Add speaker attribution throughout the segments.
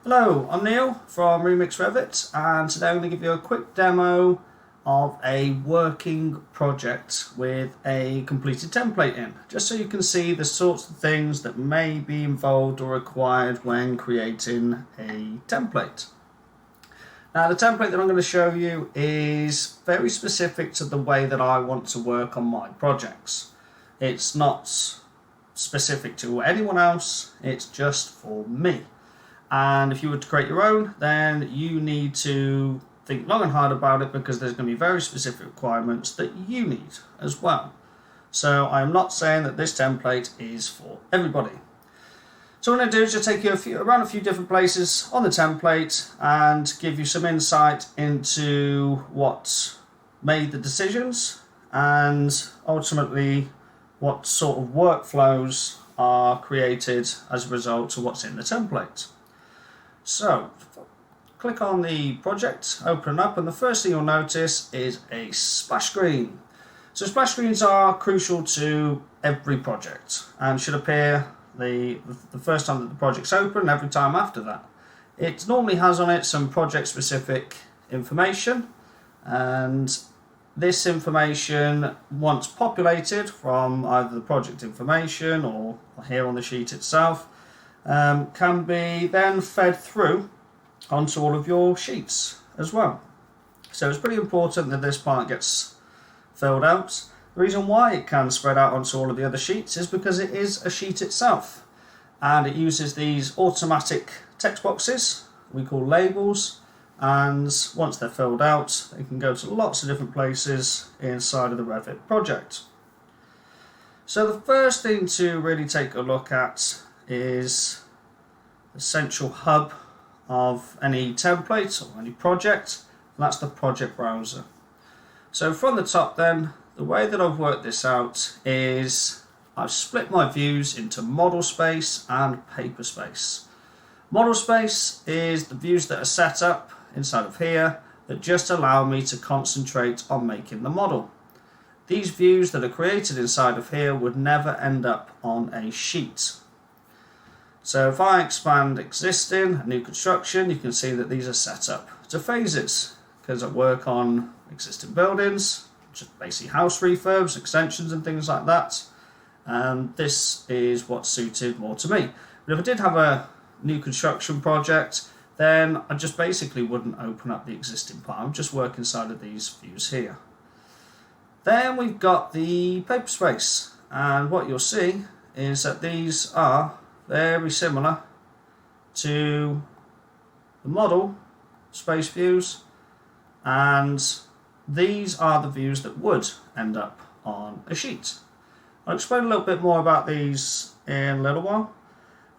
Speaker 1: Hello, I'm Neil from Revit, and today I'm going to give you a quick demo of a working project with a completed template in, just so you can see the sorts of things that may be involved or required when creating a template. Now, the template that I'm going to show you is very specific to the way that I want to work on my projects. It's not specific to anyone else, it's just for me. And if you were to create your own, then you need to think long and hard about it, because there's going to be very specific requirements that you need as well. So I'm not saying that this template is for everybody. So what I'm going to do is just take you around a few different places on the template and give you some insight into what made the decisions and ultimately what sort of workflows are created as a result of what's in the template. So, click on the project, open up, and the first thing you'll notice is a splash screen. So splash screens are crucial to every project and should appear the first time that the project's open and every time after that. It normally has on it some project specific information, and this information, once populated from either the project information or here on the sheet itself, can be then fed through onto all of your sheets as well. So it's pretty important that this part gets filled out. The reason why it can spread out onto all of the other sheets is because it is a sheet itself, and it uses these automatic text boxes we call labels, and once they're filled out they can go to lots of different places inside of the Revit project. So the first thing to really take a look at is the central hub of any template or any project, and that's the project browser. So from the top then, the way that I've worked this out is I've split my views into model space and paper space. Model space is the views that are set up inside of here that just allow me to concentrate on making the model. These views that are created inside of here would never end up on a sheet. So if I expand existing, new construction, you can see that these are set up to phases, because I work on existing buildings, just basically house refurbs, extensions and things like that. And this is what's suited more to me. But if I did have a new construction project, then I just basically wouldn't open up the existing part. I would just work inside of these views here. Then we've got the paper space, and what you'll see is that these are very similar to the model space views, and these are the views that would end up on a sheet. I'll explain a little bit more about these in a little while.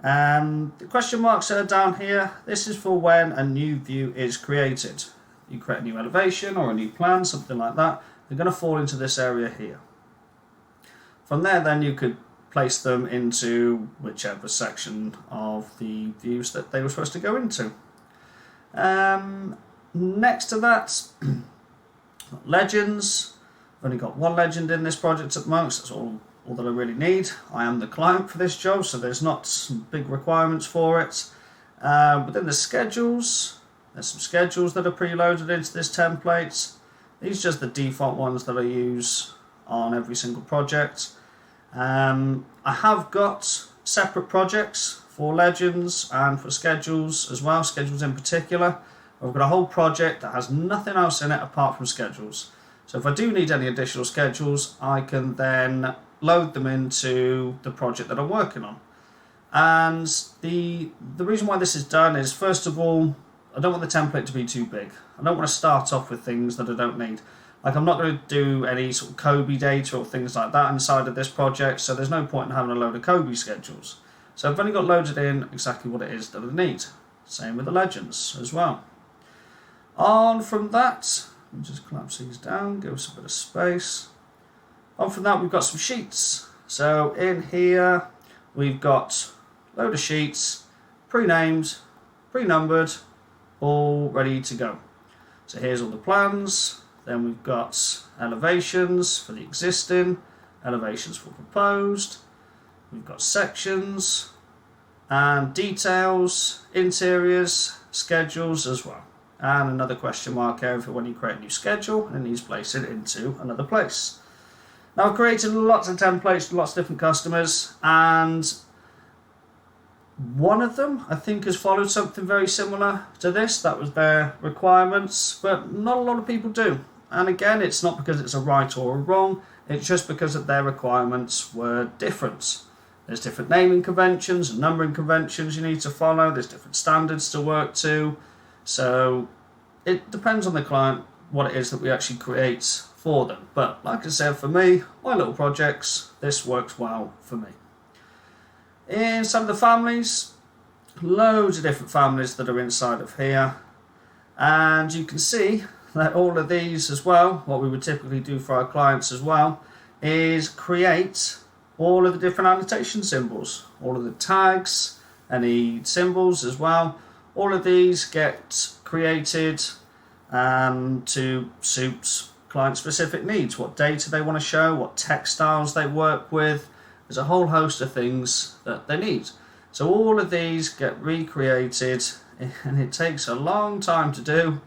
Speaker 1: The question marks that are down here, this is for when a new view is created. You create a new elevation or a new plan, something like that, they're going to fall into this area here. From there then you could place them into whichever section of the views that they were supposed to go into. Next to that, legends. I've only got one legend in this project at the moment, so that's all that I really need. I am the client for this job, so there's not some big requirements for it. But then the schedules, there's some schedules that are preloaded into this template. These are just the default ones that I use on every single project. I have got separate projects for legends and for schedules as well, schedules in particular. I've got a whole project that has nothing else in it apart from schedules. So if I do need any additional schedules, I can then load them into the project that I'm working on. And the reason why this is done is, first of all, I don't want the template to be too big. I don't want to start off with things that I don't need. Like, I'm not going to do any sort of Kobe data or things like that inside of this project, so there's no point in having a load of Kobe schedules. So I've only got loaded in exactly what it is that I need. Same with the legends as well. On from that, let me just collapse these down, give us a bit of space. On from that, we've got some sheets. So in here, we've got a load of sheets, pre-named, pre-numbered, all ready to go. So here's all the plans. Then we've got elevations for the existing, elevations for proposed. We've got sections, and details, interiors, schedules as well. And another question mark area for when you create a new schedule and it needs placing into another place. Now I've created lots of templates for lots of different customers, and one of them I think has followed something very similar to this. That was their requirements, but not a lot of people do. And again, it's not because it's a right or a wrong, it's just because of their requirements were different. There's different naming conventions and numbering conventions you need to follow, there's different standards to work to. So it depends on the client what it is that we actually create for them. But like I said, for me, my little projects, this works well for me. In some of the families, loads of different families that are inside of here. And you can see that all of these as well, what we would typically do for our clients as well, is create all of the different annotation symbols, all of the tags, any symbols as well. All of these get created to suit client-specific needs, what data they want to show, what text styles they work with. There's a whole host of things that they need. So all of these get recreated, and it takes a long time to do.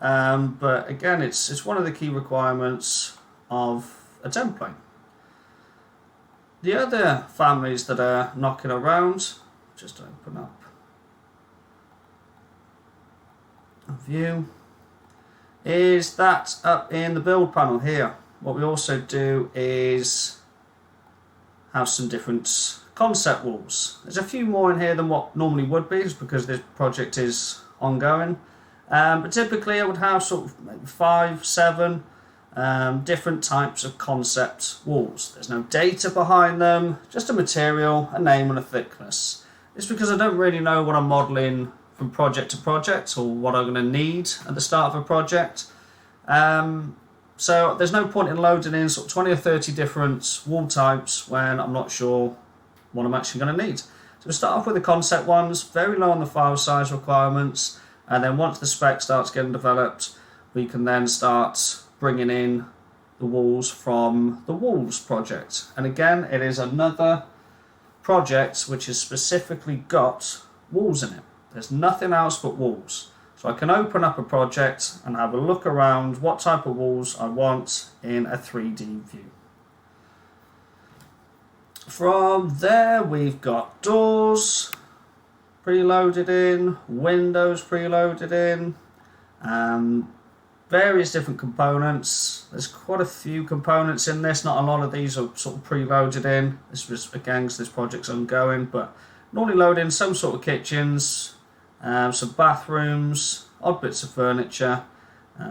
Speaker 1: But again, it's one of the key requirements of a template. The other families that are knocking around, just open up a view, is that up in the build panel here. What we also do is have some different concept walls. There's a few more in here than what normally would be, just because this project is ongoing. But typically I would have sort of maybe 5, 7 different types of concept walls. There's no data behind them, just a material, a name and a thickness. It's because I don't really know what I'm modelling from project to project, or what I'm going to need at the start of a project. So there's no point in loading in sort of 20 or 30 different wall types when I'm not sure what I'm actually going to need. So we start off with the concept ones, very low on the file size requirements, and then once the spec starts getting developed, we can then start bringing in the walls from the walls project. And again, it is another project which has specifically got walls in it. There's nothing else but walls. So I can open up a project and have a look around what type of walls I want in a 3D view. From there we've got doors preloaded in, windows preloaded in, various different components. There's quite a few components in this, not a lot of these are sort of preloaded in. This was again because this project's ongoing, but normally load in some sort of kitchens, some bathrooms, odd bits of furniture.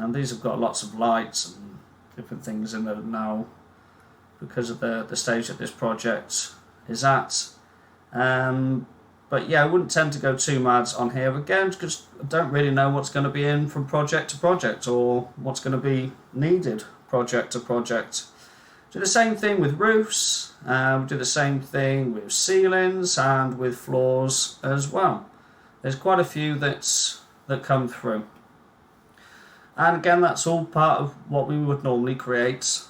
Speaker 1: These have got lots of lights and different things in there now because of the stage that this project is at. But yeah, I wouldn't tend to go too mad on here again because I don't really know what's going to be in from project to project or what's going to be needed project to project. Do the same thing with roofs, do the same thing with ceilings and with floors as well. There's quite a few that come through. And again, that's all part of what we would normally create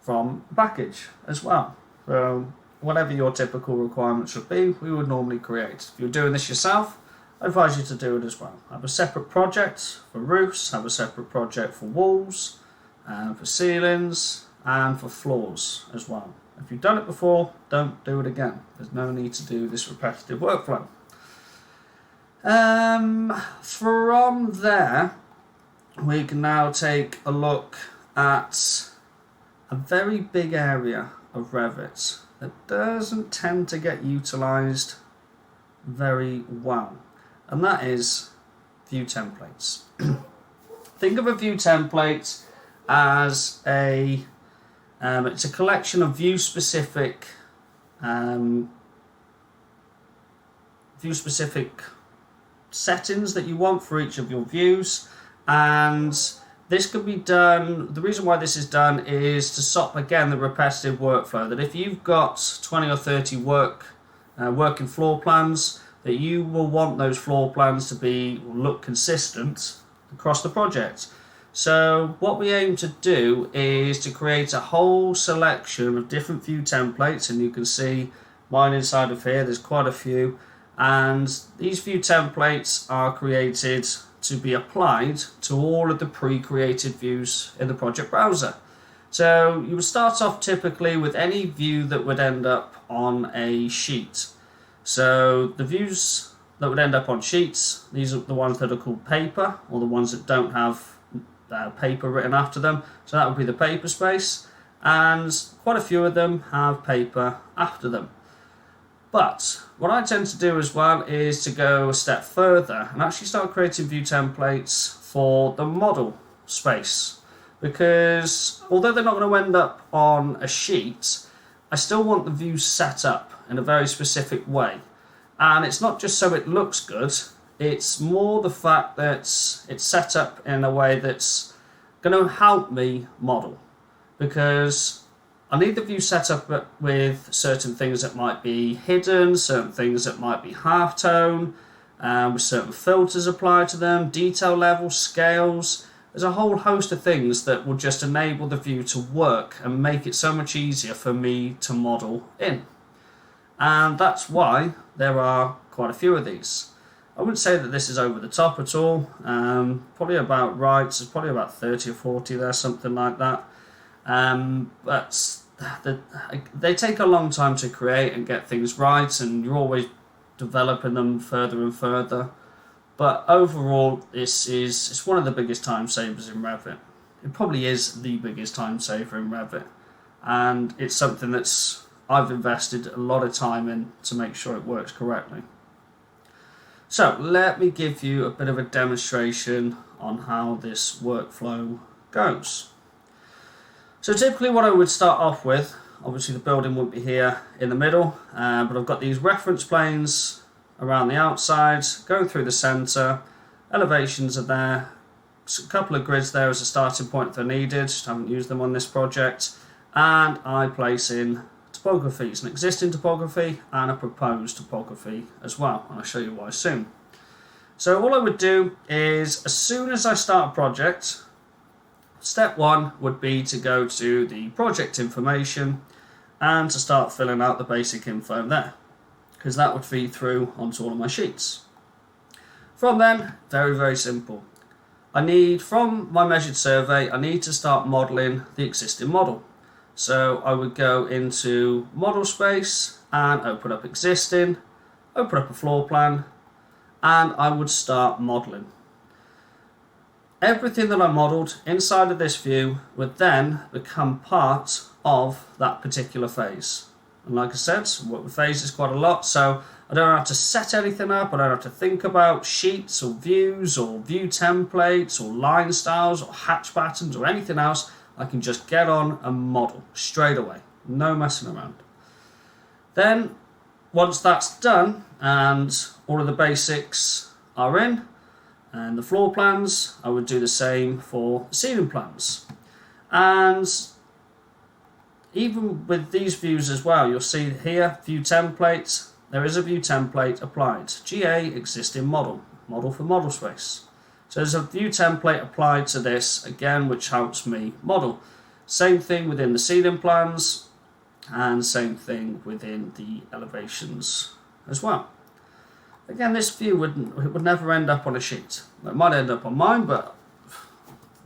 Speaker 1: from a package as well. So whatever your typical requirements should be, we would normally create. If you're doing this yourself, I advise you to do it as well. Have a separate project for roofs, have a separate project for walls, for ceilings, and for floors as well. If you've done it before, don't do it again. There's no need to do this repetitive workflow. From there, we can now take a look at a very big area of Revit that doesn't tend to get utilised very well, and that is view templates. Think of a view template as it's a collection of view-specific settings that you want for each of your views, and this can be done. The reason why this is done is to stop again the repetitive workflow. That if you've got 20 or 30 working floor plans, that you will want those floor plans to look consistent across the project. So what we aim to do is to create a whole selection of different view templates, and you can see mine inside of here. There's quite a few. And these view templates are created to be applied to all of the pre-created views in the project browser. So you would start off typically with any view that would end up on a sheet. So the views that would end up on sheets, these are the ones that are called paper, or the ones that don't have paper written after them. So that would be the paper space, and quite a few of them have paper after them. But what I tend to do as well is to go a step further and actually start creating view templates for the model space. Because although they're not going to end up on a sheet, I still want the views set up in a very specific way. And it's not just so it looks good, it's more the fact that it's set up in a way that's going to help me model. Because I need the view set up with certain things that might be hidden, certain things that might be halftone, with certain filters applied to them, detail levels, scales. There's a whole host of things that will just enable the view to work and make it so much easier for me to model in. And that's why there are quite a few of these. I wouldn't say that this is over the top at all, probably about right, there's probably about 30 or 40 there, something like that. But they take a long time to create and get things right, and you're always developing them further and further. But overall, it's one of the biggest time savers in Revit. It probably is the biggest time saver in Revit, and it's something that's I've invested a lot of time in to make sure it works correctly. So let me give you a bit of a demonstration on how this workflow goes. So typically what I would start off with, obviously the building wouldn't be here in the middle, but I've got these reference planes around the outside, going through the centre, elevations are there, a couple of grids there as a starting point if they're needed, just haven't used them on this project, and I place in topographies, an existing topography and a proposed topography as well, and I'll show you why soon. So all I would do is, as soon as I start a project, step one would be to go to the project information and to start filling out the basic info there, because that would feed through onto all of my sheets. From then, very simple. From my measured survey, I need to start modelling the existing model. So I would go into model space and open up existing, open up a floor plan, and I would start modelling. Everything that I modelled inside of this view would then become part of that particular phase. And like I said, I work with phases quite a lot, so I don't have to set anything up, I don't have to think about sheets or views or view templates or line styles or hatch patterns or anything else. I can just get on and model straight away, no messing around. Then, once that's done and all of the basics are in, and the floor plans, I would do the same for ceiling plans. And even with these views as well, you'll see here, view template, there is a view template applied. GA, existing model, model for model space. So there's a view template applied to this, again, which helps me model. Same thing within the ceiling plans, and same thing within the elevations as well. Again, this view would never end up on a sheet. It might end up on mine, but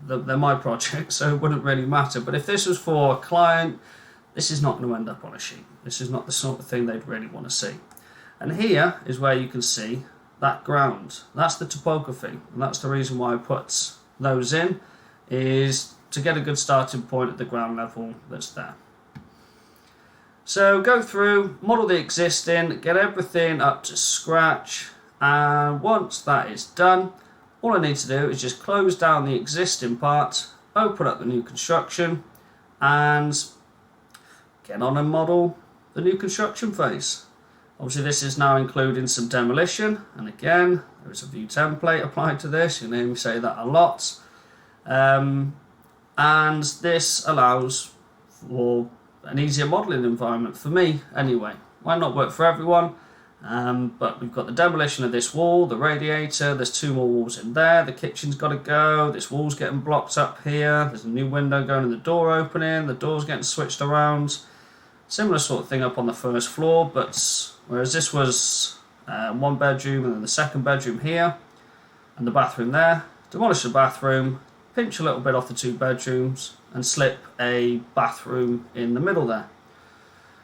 Speaker 1: they're my project, so it wouldn't really matter. But if this was for a client, this is not going to end up on a sheet. This is not the sort of thing they'd really want to see. And here is where you can see that ground. That's the topography, and that's the reason why I put those in, is to get a good starting point at the ground level that's there. So go through, model the existing, get everything up to scratch, and once that is done, all I need to do is just close down the existing part, open up the new construction, and get on and model the new construction phase. Obviously this is now including some demolition, and again there is a view template applied to this, you'll hear me say that a lot, and this allows for an easier modelling environment for me anyway. Might not work for everyone, but we've got the demolition of this wall, the radiator, there's 2 more walls in there, the kitchen's got to go, this wall's getting blocked up here, there's a new window going in the door opening, the door's getting switched around. Similar sort of thing up on the first floor, but whereas this was one bedroom and then the second bedroom here and the bathroom there. Demolish the bathroom, pinch a little bit off the 2 bedrooms and slip a bathroom in the middle there.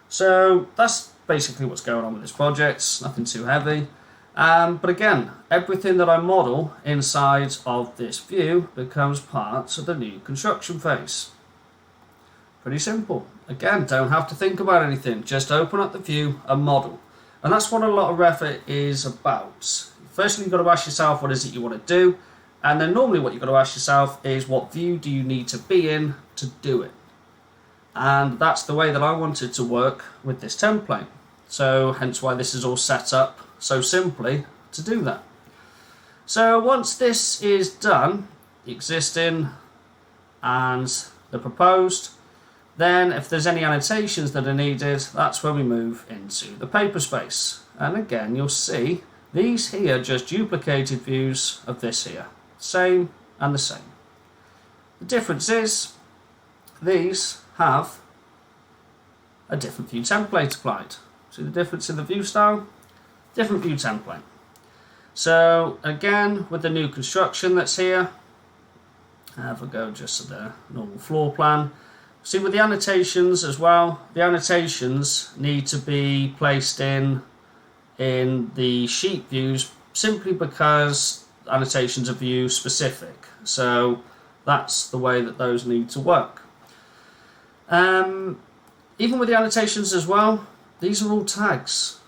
Speaker 1: So that's basically what's going on with this project, nothing too heavy. But again, everything that I model inside of this view becomes part of the new construction phase. Pretty simple. Again, don't have to think about anything, just open up the view and model. And that's what a lot of Revit is about. Firstly, you've got to ask yourself what is it you want to do, and then normally what you've got to ask yourself is what view do you need to be in to do it. And that's the way that I wanted to work with this template. So hence why this is all set up so simply to do that. So once this is done, the existing and the proposed, then if there's any annotations that are needed, that's when we move into the paper space. And again, you'll see these here just duplicated views of this here. Same and the same. The difference is these have a different view template applied. See the difference in the view style? Different view template. So again, with the new construction that's here, if I go just to the normal floor plan, see with the annotations as well, the annotations need to be placed in the sheet views simply because annotations are view specific. So that's the way that those need to work. Even with the annotations as well, these are all tags.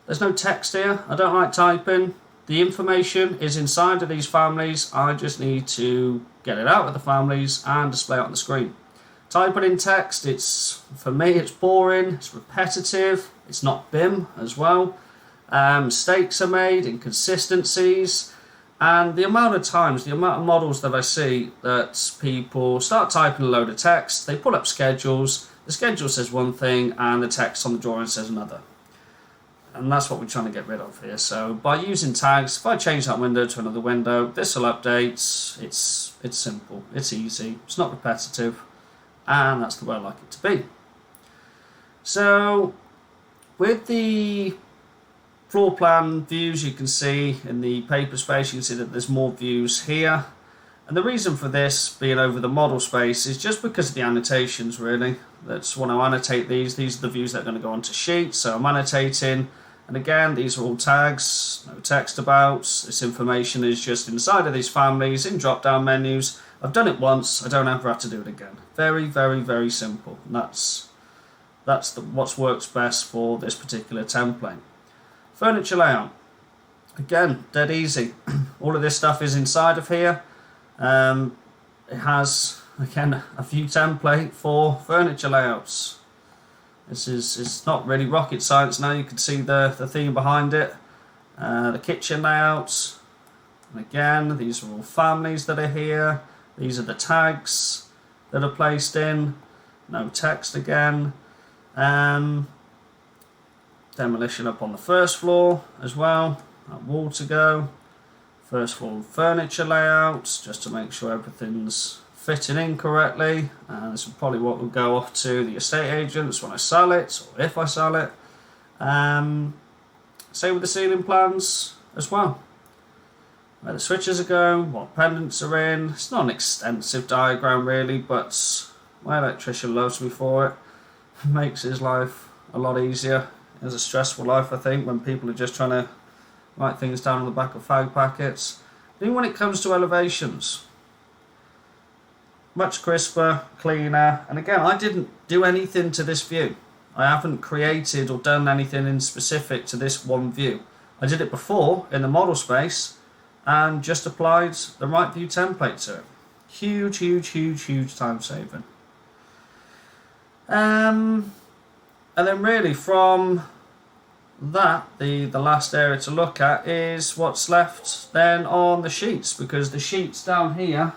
Speaker 1: There's no text here. I don't like typing. The information is inside of these families. I just need to get it out of the families and display it on the screen. Typing in text, for me it's boring, it's repetitive, it's not BIM as well. Mistakes are made, inconsistencies, and the amount of models that I see that people start typing a load of text, they pull up schedules, the schedule says one thing and the text on the drawing says another. And that's what we're trying to get rid of here. So by using tags, if I change that window to another window, this will update. It's simple, it's easy, it's not repetitive, and that's the way I like it to be. So with the floor plan views, you can see in the paper space, you can see that there's more views here. And the reason for this being over the model space is just because of the annotations, really. That's when I annotate these are the views that are going to go onto sheets. So I'm annotating, and again, these are all tags, no text about. This information is just inside of these families in drop-down menus. I've done it once, I don't ever have to do it again. Very, very, very simple. And that's what works best for this particular template. Furniture layout. Again, dead easy. All of this stuff is inside of here. It has, again, a view template for furniture layouts. It's not really rocket science now. You can see the theme behind it. The kitchen layouts. And again, these are all families that are here. These are the tags that are placed in. No text again. Demolition up on the first floor as well. That wall to go. First floor furniture layouts, just to make sure everything's fitting in correctly. And this is probably what will go off to the estate agents when I sell it, or if I sell it. Same with the ceiling plans as well. Where the switches are going, what pendants are in. It's not an extensive diagram really, but my electrician loves me for it. It makes his life a lot easier. It's a stressful life, I think, when people are just trying to write things down on the back of fag packets. Even when it comes to elevations, much crisper, cleaner. And again, I didn't do anything to this view. I haven't created or done anything in specific to this one view. I did it before in the model space and just applied the right view template to it. Huge, huge, huge, huge time saving. And then really from that, the last area to look at is what's left then on the sheets, because the sheets down here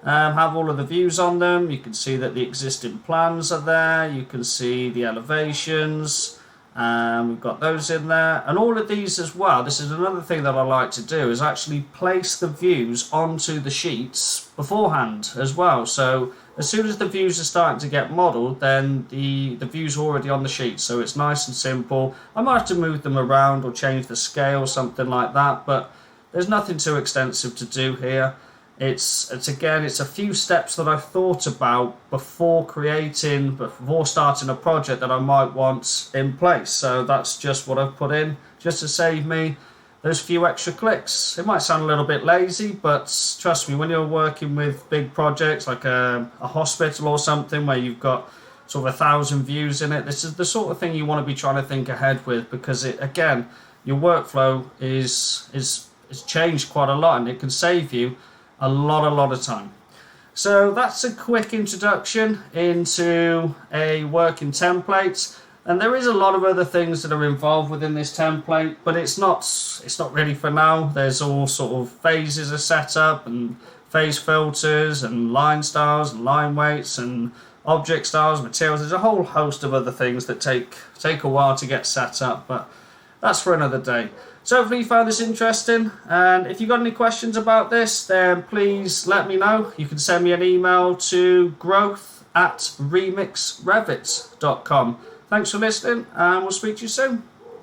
Speaker 1: have all of the views on them. You can see that the existing plans are there, you can see the elevations, we've got those in there, and all of these as well. This is another thing that I like to do, is actually place the views onto the sheets beforehand as well. So as soon as the views are starting to get modelled, then the views are already on the sheet, so it's nice and simple. I might have to move them around or change the scale, something like that, but there's nothing too extensive to do here. It's a few steps that I've thought about before starting a project that I might want in place. So that's just what I've put in, just to save me those few extra clicks. It might sound a little bit lazy, but trust me, when you're working with big projects like a hospital or something where you've got sort of 1,000 views in it, this is the sort of thing you want to be trying to think ahead with, because your workflow is changed quite a lot, and it can save you a lot of time. So that's a quick introduction into a working template, and there is a lot of other things that are involved within this template, but it's not really for now. There's all sort of phases of setup and phase filters and line styles and line weights and object styles, materials. There's a whole host of other things that take a while to get set up, but that's for another day. So hopefully you found this interesting, and if you've got any questions about this, then please let me know. You can send me an email to growth@remixrevit.com. Thanks for listening, and we'll speak to you soon.